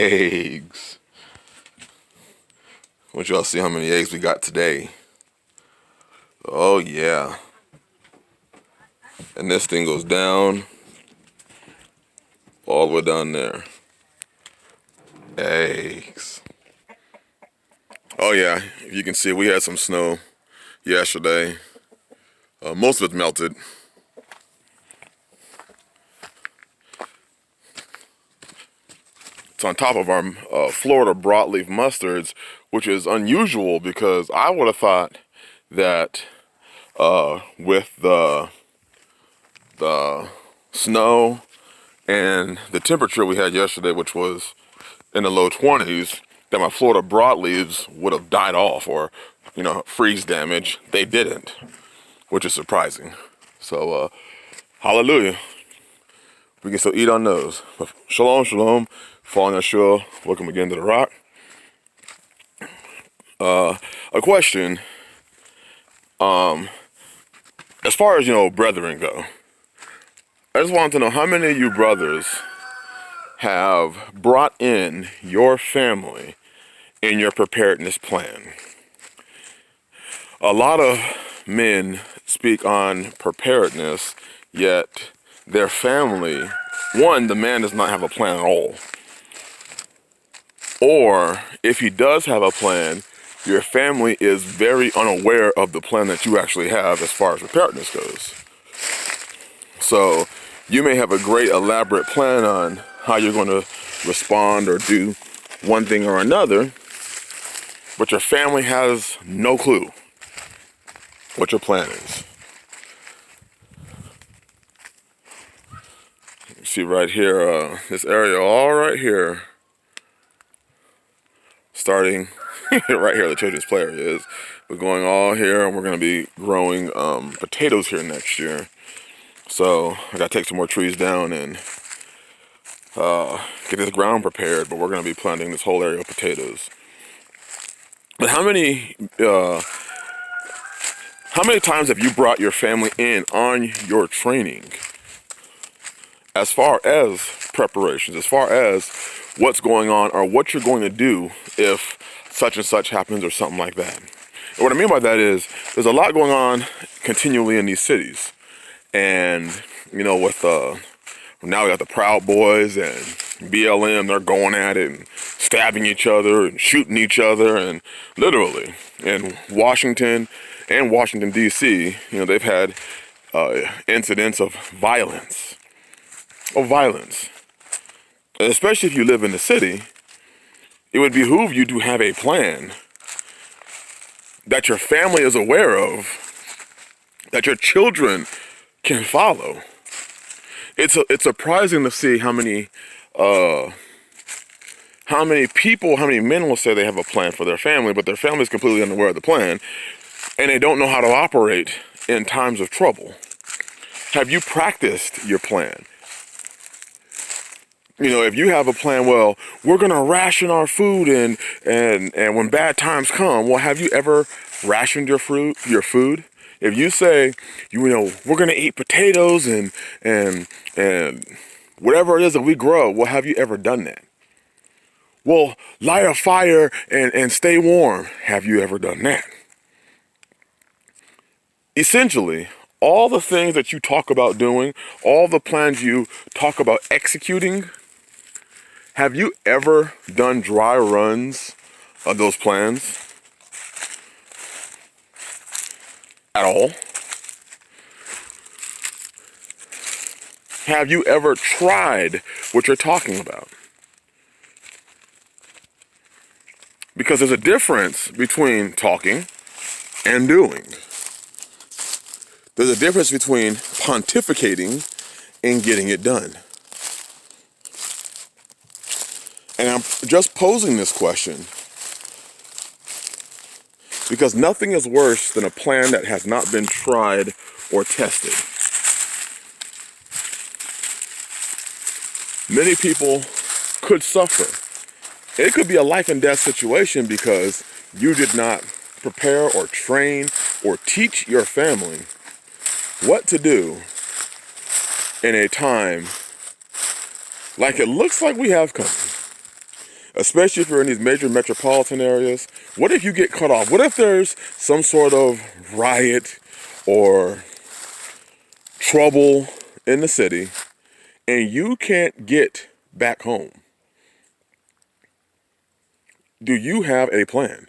Eggs. I want y'all to see how many eggs we got today. Oh yeah. And this thing goes down all the way down there. Eggs. Oh yeah, if you can see, we had some snow yesterday. Most of it melted. It's on top of our Florida broadleaf mustards, which is unusual because I would have thought that with the snow and the temperature we had yesterday, which was in the low 20s, that my Florida broadleaves would have died off or, freeze damage. They didn't, which is surprising. So, hallelujah. We can still eat on those. But shalom, shalom. Following Yahshua, welcome again to the rock. A question. As far as, brethren go, I just wanted to know how many of you brothers have brought in your family in your preparedness plan. A lot of men speak on preparedness, yet their family, one, the man does not have a plan at all. Or if he does have a plan, your family is very unaware of the plan that you actually have as far as preparedness goes. So you may have a great elaborate plan on how you're going to respond or do one thing or another, but your family has no clue what your plan is. You see right here, this area all right here, starting right here, the children's play area is. We're going all here, and we're going to be growing potatoes here next year. So I got to take some more trees down and get this ground prepared, but we're going to be planting this whole area of potatoes. But how many times have you brought your family in on your training as far as preparations, as far as what's going on or what you're going to do if such and such happens or something like that? And what I mean by that is there's a lot going on continually in these cities. And, with now we got the Proud Boys and BLM, they're going at it and stabbing each other and shooting each other. And literally in Washington and Washington, D.C., they've had incidents of violence. And especially if you live in the city, it would behoove you to have a plan that your family is aware of, that your children can follow. It's surprising to see how many men will say they have a plan for their family, but their family is completely unaware of the plan, and they don't know how to operate in times of trouble. Have you practiced your plan? If you have a plan, well, we're gonna ration our food and when bad times come, well, have you ever rationed your food? If you say, we're gonna eat potatoes and whatever it is that we grow, well, have you ever done that? Well, light a fire and stay warm. Have you ever done that? Essentially, all the things that you talk about doing, all the plans you talk about executing, have you ever done dry runs of those plans at all? Have you ever tried what you're talking about? Because there's a difference between talking and doing. There's a difference between pontificating and getting it done. And I'm just posing this question because nothing is worse than a plan that has not been tried or tested. Many people could suffer. It could be a life and death situation because you did not prepare or train or teach your family what to do in a time like it looks like we have coming. especially if you're in these major metropolitan areas. What if you get cut off? What if there's some sort of riot or trouble in the city and you can't get back home? Do you have a plan?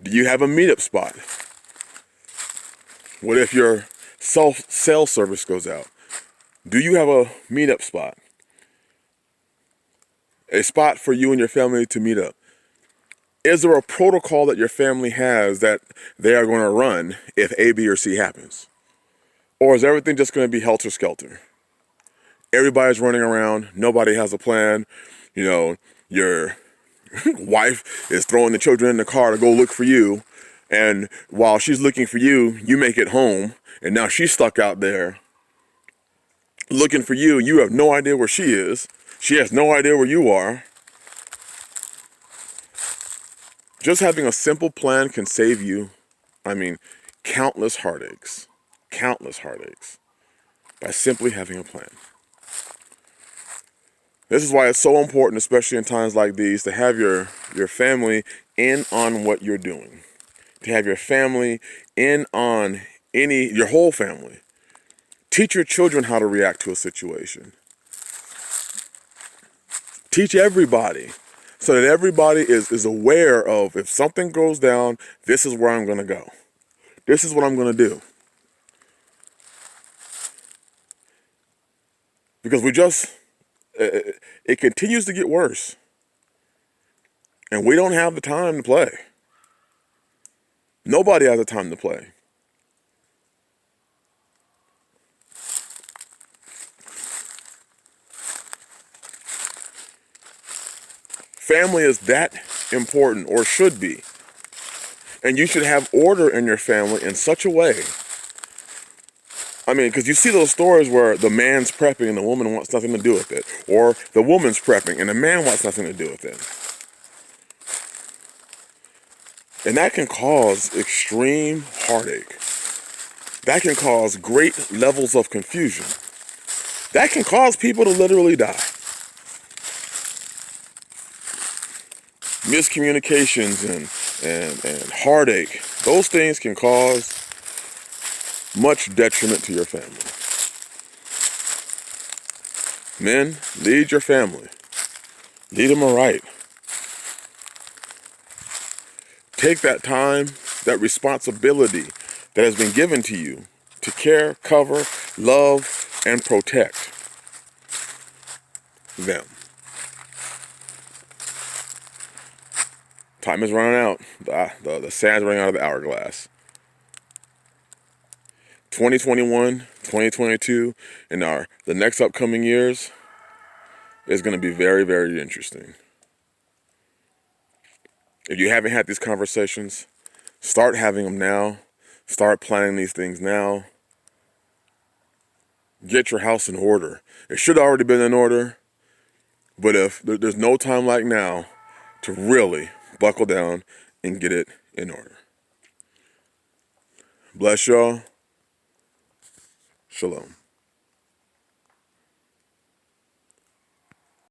Do you have a meetup spot? What if your cell service goes out? Do you have a meetup spot? A spot for you and your family to meet up? Is there a protocol that your family has that they are going to run if A, B, or C happens? Or is everything just going to be helter-skelter? Everybody's running around. Nobody has a plan. You know, your wife is throwing the children in the car to go look for you. And while she's looking for you, you make it home. And now she's stuck out there looking for you. You have no idea where she is. She has no idea where you are. Just having a simple plan can save you, countless heartaches. Countless heartaches. By simply having a plan. This is why it's so important, especially in times like these, to have your family in on what you're doing. To have your family in on your whole family. Teach your children how to react to a situation. Teach everybody so that everybody is aware of, if something goes down, this is where I'm going to go. This is what I'm going to do. Because it continues to get worse. And we don't have the time to play. Nobody has the time to play. Family is that important, or should be. And you should have order in your family in such a way. Because you see those stories where the man's prepping and the woman wants nothing to do with it. Or the woman's prepping and the man wants nothing to do with it. And that can cause extreme heartache. That can cause great levels of confusion. That can cause people to literally die. Miscommunications and heartache, those things can cause much detriment to your family. Men, lead your family. Lead them aright. Take that time, that responsibility that has been given to you to care, cover, love, and protect them. Time is running out. The sand's running out of the hourglass. 2021, 2022, and the next upcoming years is going to be very, very interesting. If you haven't had these conversations, start having them now. Start planning these things now. Get your house in order. It should have already been in order, but if there's no time like now to really buckle down and get it in order. Bless y'all. Shalom.